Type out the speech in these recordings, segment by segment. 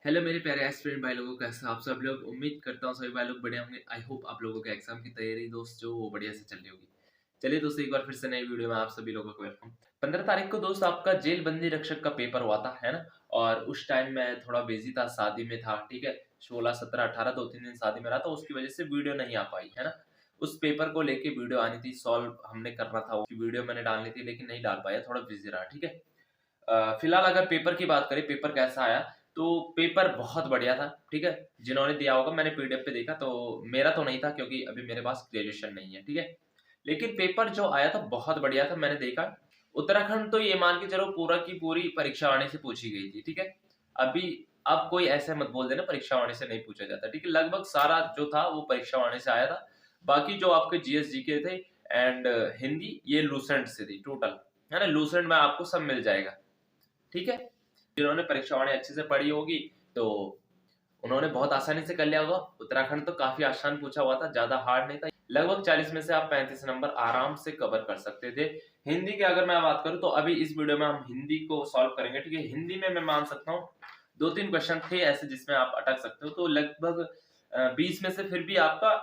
Hello मेरे प्यारे aspirant भाई लोगों, कैसे हैं आप सब लोग। उम्मीद करता हूँ सभी भाई लोग बढ़िया होंगे। आई होप आप लोगों के एग्जाम की तैयारी दोस्त जो वो बढ़िया से चल रही होगी। चलिए दोस्तों, एक बार फिर से नई वीडियो में आप सभी लोगों को वेलकम। 15 तारीख को दोस्त आपका जेल बंदी रक्षक का पेपर हुआ था, है ना। और उस टाइम मैं थोड़ा बिजी था, शादी में था, ठीक है। 16, 17, 18 2-3 दिन शादी में रहा, तो उसकी वजह से वीडियो नहीं आ पाई, है ना। उस पेपर को लेके वीडियो आनी थी, सॉल्व हमने करना था, उसकी वीडियो मैंने डालनी थी लेकिन नहीं डाल पाया, थोड़ा बिजी रहा, ठीक है। फिलहाल अगर पेपर की बात करें, पेपर कैसा आया, तो पेपर बहुत बढ़िया था, ठीक है। जिन्होंने दिया होगा, मैंने पीडीएफ पे देखा, तो मेरा तो नहीं था क्योंकि अभी मेरे पास ग्रेजुएशन नहीं है, ठीक है। लेकिन पेपर जो आया था बहुत बढ़िया था, मैंने देखा। उत्तराखंड तो ये मान के चलो पूरा की पूरी परीक्षा वाणी से पूछी गई थी, ठीक है। अभी अब कोई ऐसे मत बोल देना परीक्षा वाणी से नहीं पूछा जाता, ठीक है। लगभग सारा जो था वो परीक्षा वाणी से आया था। बाकी जो आपके जीएस जीके थे एंड हिंदी, ये लूसेंट से थी टोटल, है ना। लूसेंट में आपको सब मिल जाएगा, ठीक है। जिन्होंने परीक्षा वाणी अच्छे से पढ़ी होगी तो उन्होंने बहुत आसानी से कर लिया होगा। उत्तराखंड तो काफी आसान पूछा हुआ था, ज्यादा हार्ड नहीं था। लगभग 40 में से आप 35 नंबर आराम से कवर कर सकते थे। हिंदी की अगर मैं बात करूं तो अभी इस वीडियो में हम हिंदी को सॉल्व करेंगे, ठीक है। हिंदी में मैं मान सकता हूँ 2-3 क्वेश्चन थे ऐसे जिसमें आप अटक सकते हो, तो लगभग 20 में से फिर भी आपका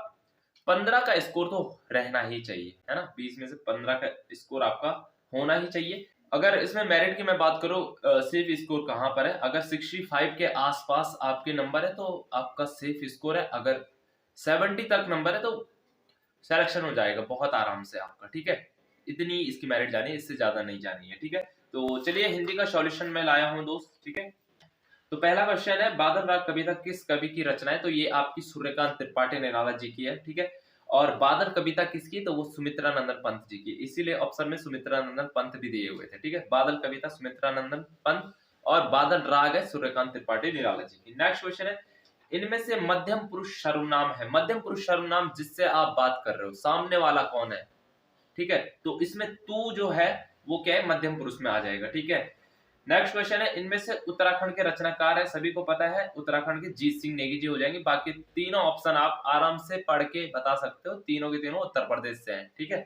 15 का स्कोर तो रहना ही चाहिए, है ना। 20 में से 15 का स्कोर आपका होना ही चाहिए। अगर इसमें मेरिट की मैं बात करूं, सेफ स्कोर कहां पर है, अगर 65 के आसपास आपके नंबर है तो आपका सेफ स्कोर है। अगर 70 तक नंबर है तो सिलेक्शन हो जाएगा बहुत आराम से आपका, ठीक है। इतनी इसकी मेरिट जानी है, इससे ज्यादा नहीं जानी है, ठीक है। तो चलिए हिंदी का सॉल्यूशन मैं लाया हूं दोस्त, ठीक है। तो पहला क्वेश्चन है, बादल राग कविता किस कवि की रचना है, तो ये आपकी सूर्यकांत त्रिपाठी निराला जी की है, ठीक है। और बादल कविता किसकी, तो वो सुमित्रा नंदन पंत जी की, इसीलिए ऑप्शन में सुमित्रा नंदन पंत भी दिए हुए थे, ठीक है। बादल कविता सुमित्रा नंदन पंत और बादल राग है सूर्यकांत त्रिपाठी निराला जी की। नेक्स्ट क्वेश्चन है, इनमें से मध्यम पुरुष सर्वनाम है, मध्यम पुरुष सर्वनाम जिससे आप बात कर रहे हो, सामने वाला कौन है, ठीक है। तो इसमें तू जो है वो क्या है, मध्यम पुरुष में आ जाएगा, ठीक है। नेक्स्ट क्वेश्चन है, इनमें से उत्तराखंड के रचनाकार है, सभी को पता है उत्तराखंड के जीत सिंह नेगी जी हो जाएंगे। बाकी तीनों ऑप्शन आप आराम से पढ़ के बता सकते हो, तीनों के तीनों उत्तर प्रदेश से हैं, ठीक है।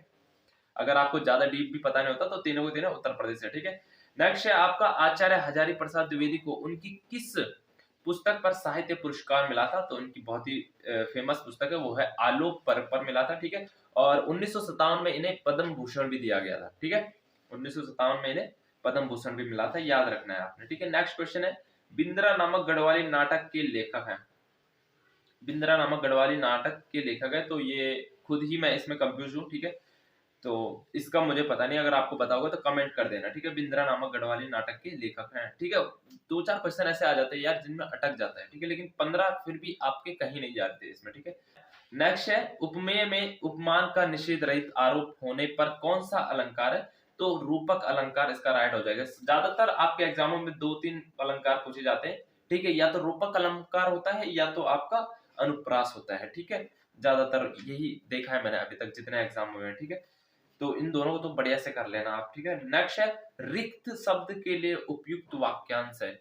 अगर आपको ज्यादा डीप भी पता नहीं होता तो तीनों के तीनों उत्तर प्रदेश से, ठीक है। नेक्स्ट है आपका, आचार्य हजारी प्रसाद द्विवेदी को उनकी किस पुस्तक पर साहित्य पुरस्कार मिला था, तो उनकी बहुत ही फेमस पुस्तक है, वो है आलोक पर मिला था, ठीक है। और 1957 में इन्हें पद्म भूषण भी दिया गया था, ठीक है। 1957 में इन्हें पद्म भूषण भी मिला था, याद रखना है आपने, ठीक है। नेक्स्ट क्वेश्चन है, बिंद्रा नामक गढ़वाली नाटक के लेखक हैं, बिंद्रा नामक गढ़वाली नाटक के लेखक है, तो ये खुद ही मैं इसमें कंफ्यूज हूँ, ठीक है। तो इसका मुझे पता नहीं, अगर आपको पता होगा तो कमेंट कर देना, ठीक है। बिंद्रा नामक गढ़वाली नाटक के लेखक हैं, ठीक है। 2-4 क्वेश्चन ऐसे आ जाते हैं यार जिनमें अटक जाता है, ठीक है, लेकिन 15 फिर भी आपके कहीं नहीं जाते इसमें, ठीक है। नेक्स्ट है, उपमेय में उपमान का निषेध रहित आरोप होने पर कौन सा अलंकार है, तो रूपक अलंकार इसका राइट हो जाएगा। ज्यादातर आपके एग्जामों में 2-3 अलंकार पूछे जाते हैं, ठीक है। या तो रूपक अलंकार होता है या तो आपका अनुप्रास होता है, ठीक है। ज्यादातर यही देखा है मैंने अभी तक जितने एग्जाम हुए हैं, ठीक है। तो इन दोनों को तो बढ़िया से कर लेना आप, ठीक है। नेक्स्ट है, रिक्त शब्द के लिए उपयुक्त वाक्यांश है,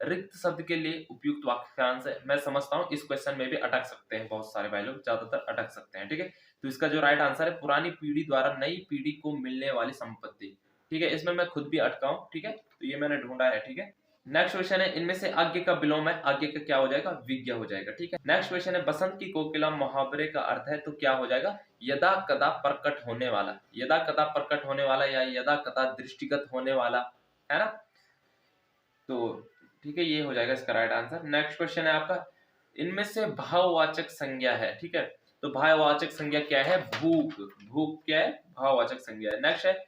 रिक्त शब्द के लिए उपयुक्त वाक्यांश है। मैं समझता हूँ इस क्वेश्चन में भी अटक सकते हैं बहुत सारे भाई लोग, ज्यादातर अटक सकते हैं, ठीक है। तो इसका जो राइट आंसर है, पुरानी पीढ़ी द्वारा नई पीढ़ी को मिलने वाली संपत्ति, ठीक है। इसमें मैं खुद भी अटका हूँ, ठीक है, तो ये मैंने ढूंढा है, ठीक है। नेक्स्ट क्वेश्चन है, इनमें से आगे का विलोम है, आगे का क्या हो जाएगा, विज्ञ हो जाएगा, ठीक है। नेक्स्ट क्वेश्चन है, बसंत की कोकिला मुहावरे का अर्थ है, तो क्या हो जाएगा, यदा कदा प्रकट होने वाला, यदा कदा प्रकट होने वाला या यदा कदा दृष्टिगत होने वाला, है ना। तो ठीक है, ये हो जाएगा इसका राइट आंसर। नेक्स्ट क्वेश्चन है आपका, इनमें से भाववाचक संज्ञा है, ठीक है। तो भाववाचक संज्ञा क्या है, भूख, भूख क्या है, भाववाचक संज्ञा है। नेक्स्ट है,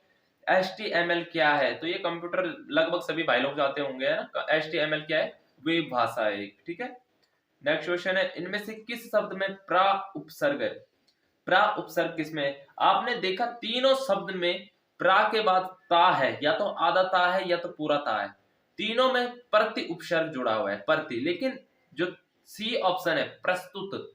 HTML क्या है, तो ये कंप्यूटर लगभग सभी भाई लोग जाते होंगे, है ना। HTML क्या है, वेब भाषा है एक, ठीक है। नेक्स्ट क्वेश्चन है, इनमें से किस शब्द में प्रा उपसर्ग है, प्रा उपसर्ग किसमें है। आपने देखा तीनों शब्द में प्रा के बाद ता है, या तो आधा ता है या तो पूरा ता है, तीनों में प्रति उपसर्ग जुड़ा हुआ है, प्रति। लेकिन जो सी ऑप्शन है प्रस्तुत,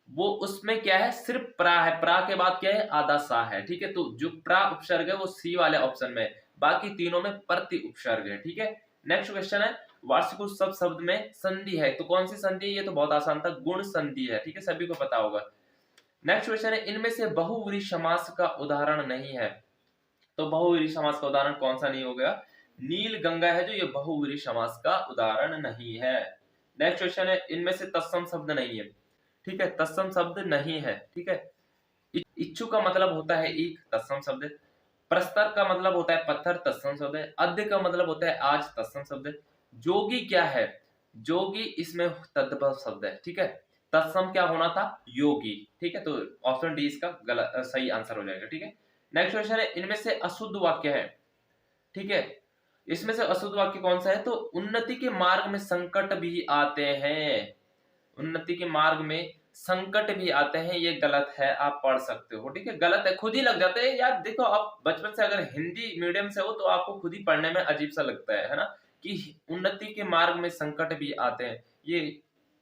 वो उसमें क्या है, सिर्फ प्रा है, प्रा के बाद क्या है, आधा सा है, ठीक है। तो जो प्रा उपसर्ग है वो सी वाले ऑप्शन में है, बाकी तीनों में प्रति उपसर्ग है, ठीक है। नेक्स्ट क्वेश्चन है, वार्षिक उत्सव शब्द में संधि है, तो कौन सी संधि है, ये तो बहुत आसान था, गुण संधि है, ठीक है, सभी को पता होगा। नेक्स्ट क्वेश्चन है, इनमें से बहुव्रीहि समास का उदाहरण नहीं है, तो बहुव्रीहि समास का उदाहरण कौन सा नहीं हो गया, नील गंगा है जो, ये बहुव्रीहि समास का उदाहरण नहीं है। नेक्स्ट क्वेश्चन है, इनमें से तत्सम शब्द नहीं है। ठीक है, तत्सम शब्द नहीं है। ठीक है, इच्छु का मतलब होता है ईख, तत्सम शब्द है। प्रस्तर का मतलब होता है पत्थर, तत्सम शब्द है। अद्य का मतलब होता है आज, तत्सम शब्द है। जोगी क्या है? जोगी इसमें तद्भव शब्द है। ठीक है, तत्सम क्या होना था? योगी। ठीक है, तो ऑप्शन डी इसका गलत सही आंसर हो जाएगा। ठीक है, नेक्स्ट क्वेश्चन है, इनमें से अशुद्ध वाक्य है। ठीक है, इसमें से अशुद्ध वाक्य कौन सा है? तो उन्नति के मार्ग में संकट भी आते हैं। उन्नति के मार्ग में संकट भी आते हैं, ये गलत है, आप पढ़ सकते हो। ठीक है, गलत है, खुद ही लग जाते हैं यार। देखो, आप बचपन से अगर हिंदी मीडियम से हो तो आपको खुद ही पढ़ने में अजीब सा लगता है ना, कि उन्नति के मार्ग में संकट भी आते हैं, ये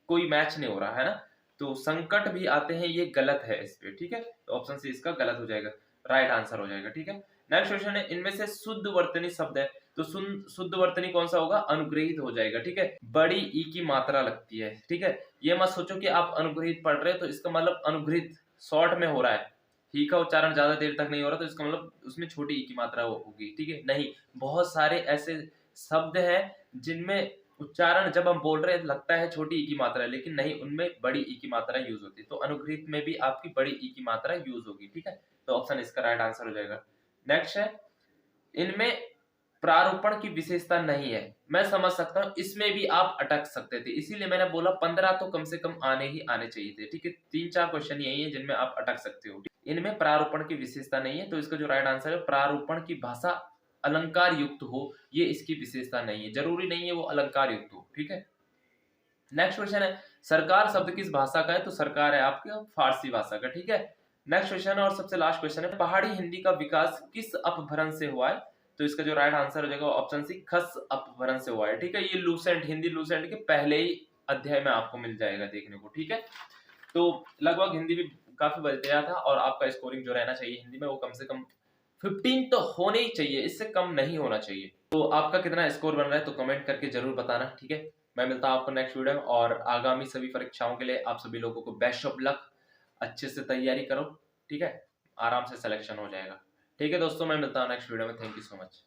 कोई मैच नहीं हो रहा है ना। तो संकट भी आते हैं, ये गलत है इस पे। ठीक है, तो ऑप्शन सी इसका गलत हो जाएगा, राइट आंसर हो जाएगा। ठीक है, नेक्स्ट क्वेश्चन है, इनमें से शुद्ध वर्तनी शब्द है। तो शुद्ध वर्तनी कौन सा होगा? अनुग्रहित हो जाएगा। ठीक है, बड़ी ई की मात्रा लगती है। ठीक है, ये मत सोचो कि आप अनुग्रहित पढ़ रहे हो तो इसका मतलब अनुग्रहित शॉर्ट में हो रहा है, ही का उच्चारण ज्यादा देर तक नहीं हो रहा, तो इसका मतलब उसमें छोटी ई की मात्रा होगी। ठीक है, नहीं, बहुत सारे ऐसे शब्द हैं जिनमें उच्चारण जब हम बोल रहे हैं लगता है छोटी ई की मात्रा है, लेकिन नहीं, उनमें बड़ी ई की मात्रा यूज होती है। तो अनुग्रहित में भी आपकी बड़ी ई की मात्रा यूज होगी। ठीक है, तो ऑप्शन इसका राइट आंसर हो जाएगा। नेक्स्ट है, इनमें प्रारूपण की विशेषता नहीं है। मैं समझ सकता हूं, इसमें भी आप अटक सकते थे, इसीलिए मैंने बोला 15 तो कम से कम आने ही आने चाहिए थे। ठीक है, 3-4 क्वेश्चन यही है जिनमें आप अटक सकते हो। इनमें प्रारूपण की विशेषता नहीं है, तो इसका जो राइट आंसर है, प्रारूपण की भाषा अलंकार युक्त हो, ये इसकी विशेषता नहीं है। जरूरी नहीं है वो अलंकार युक्त हो। ठीक है, नेक्स्ट क्वेश्चन है, सरकार शब्द किस भाषा का है? तो सरकार है आपके फारसी भाषा का। ठीक है, नेक्स्ट क्वेश्चन है और सबसे लास्ट क्वेश्चन है, पहाड़ी हिंदी का विकास किस अपभ्रंश से हुआ है? तो इसका जो राइट आंसर हो जाएगा ऑप्शन सी, खस अपभ्रंश से हुआ है। ठीक है, ये लूसेंट, हिंदी लूसेंट के पहले ही अध्याय में आपको मिल जाएगा देखने को। ठीक है, तो लगभग हिंदी भी काफी बच गया था, और आपका स्कोरिंग जो रहना चाहिए हिंदी में वो कम से कम 15 तो होने ही चाहिए, इससे कम नहीं होना चाहिए। तो आपका कितना स्कोर बन रहा है तो कमेंट करके जरूर बताना। ठीक है, मैं मिलता हूं आपको नेक्स्ट वीडियो में, और आगामी सभी परीक्षाओं के लिए आप सभी लोगों को बेस्ट ऑफ लक। अच्छे से तैयारी करो। ठीक है, आराम से सिलेक्शन हो जाएगा। ठीक है दोस्तों, मैं मिलता हूं नेक्स्ट वीडियो में। Thank you so much.